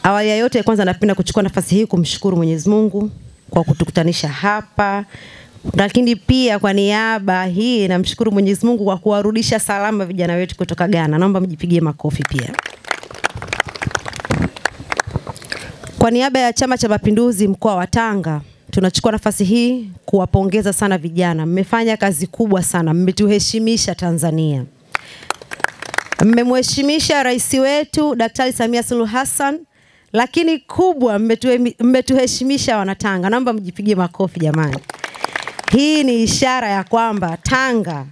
Awali ya yote kwanza napenda kuchukua nafasi hii kumshukuru Mwenyezi Mungu kwa kutukutanisha hapa. Lakini pia kwa niaba hii namshukuru Mwenyezi Mungu kwa kuwarudisha salama vijana wetu kutoka Ghana. Naomba mjipigie makofi pia. Kwa niaba ya Chama cha Mapinduzi mkoa wa Tanga, tunachukua nafasi hii kuwapongeza sana vijana. Mmefanya kazi kubwa sana, mmetuheshimisha Tanzania. Mmemheshimisha rais wetu Daktari Samia Suluhu Hassan, lakini kubwa mmetuheshimisha Wanatanga. Naomba mjipigie makofi jamani. Hii ni ishara ya kwamba Tanga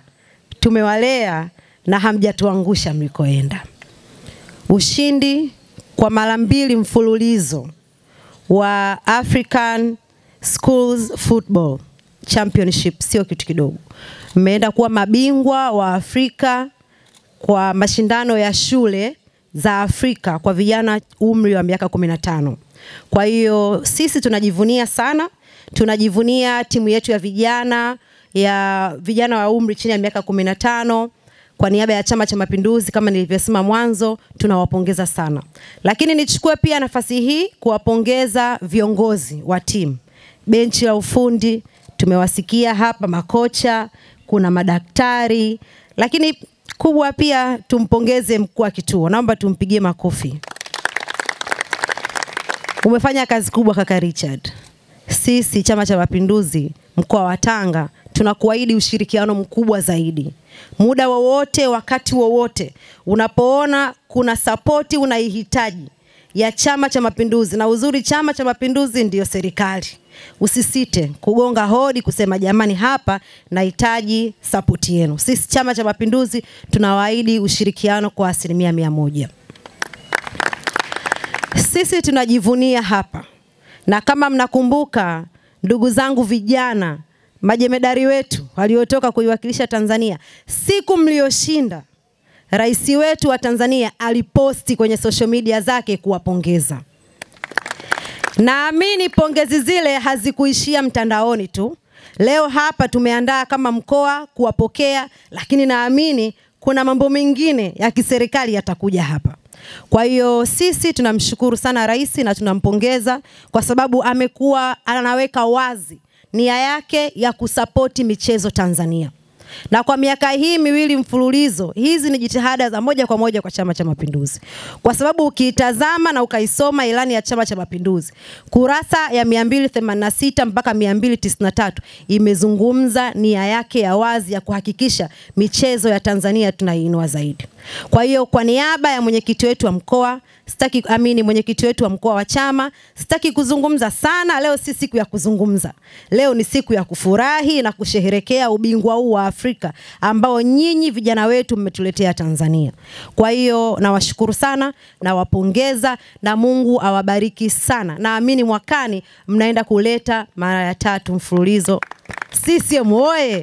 tumewalea na hamjatuangusha mlikoenda. Ushindi kwa mara 2 mfululizo wa African Schools Football Championship sio kitu kidogo. Mmeenda kuwa mabingwa wa Afrika kwa mashindano ya shule za Afrika kwa vijana umri wa miaka 15. Kwa hiyo sisi tunajivunia sana, tunajivunia timu yetu ya vijana wa umri chini ya miaka 15. Kwa niaba ya Chama cha Mapinduzi kama nilivyosema mwanzo, tunawapongeza sana. Lakini nichukue pia nafasi hii kuwapongeza viongozi wa timu. Benchi la ufundi tumewasikia hapa, makocha, kuna madaktari, lakini kubwa pia tumpongeze mkuu wa kituo. Naomba tumpigie makofi. Umefanya kazi kubwa kaka Richard. Sisi Chama cha Mapinduzi mkoa wa Tanga tunakuahidi ushirikiano mkubwa zaidi. Muda wowote, wakati wowote, unapoona kuna support unaihitaji ya Chama cha Mapinduzi, na uzuri Chama cha Mapinduzi ndio serikali, usisite kugonga hodi kusema jamani, hapa nahitaji support yenu. Sisi Chama cha Mapinduzi tunawaahidi ushirikiano kwa 100%. Sisi tunajivunia hapa, na kama mnakumbuka ndugu zangu vijana, majemedari wetu waliotoka kuiwakilisha Tanzania, siku mlioshinda, rais wetu wa Tanzania aliposti kwenye social media zake kuwapongeza. Naamini pongezi zile hazikuishia mtandaoni tu. Leo hapa tumeandaa kama mkoa kuwapokea, lakini naamini kuna mambo mengine ya kiserikali yatakuja hapa. Kwa hiyo sisi tunamshukuru sana rais na tunampongeza kwa sababu amekuwa anaweka wazi nia yake ya kusapoti michezo Tanzania. Na kwa miaka hii 2 mfululizo, hizi ni jitihada za moja kwa moja kwa Chama cha Mapinduzi. Kwa sababu ukiitazama na ukaisoma ilani ya Chama cha Mapinduzi, kurasa ya 286 mpaka 293 imezungumza nia yake ya wazi ya kuhakikisha michezo ya Tanzania tunaiinua zaidi. Kwa hiyo kwa niaba ya mwenyekiti wetu wa mkoa, mwenyekiti wetu wa mkoa wa chama, sitaki kuzungumza sana. Leo si siku ya kuzungumza. Leo ni siku ya kufurahi na kusherehekea ubingwa huu wa Afrika ambao nyinyi vijana wetu mmetuletea Tanzania. Kwa hiyo nawashukuru sana, nawapongeza, na Mungu awabariki sana. Naamini mwakani mnaenda kuleta mara ya 3 mfululizo. CCM oye!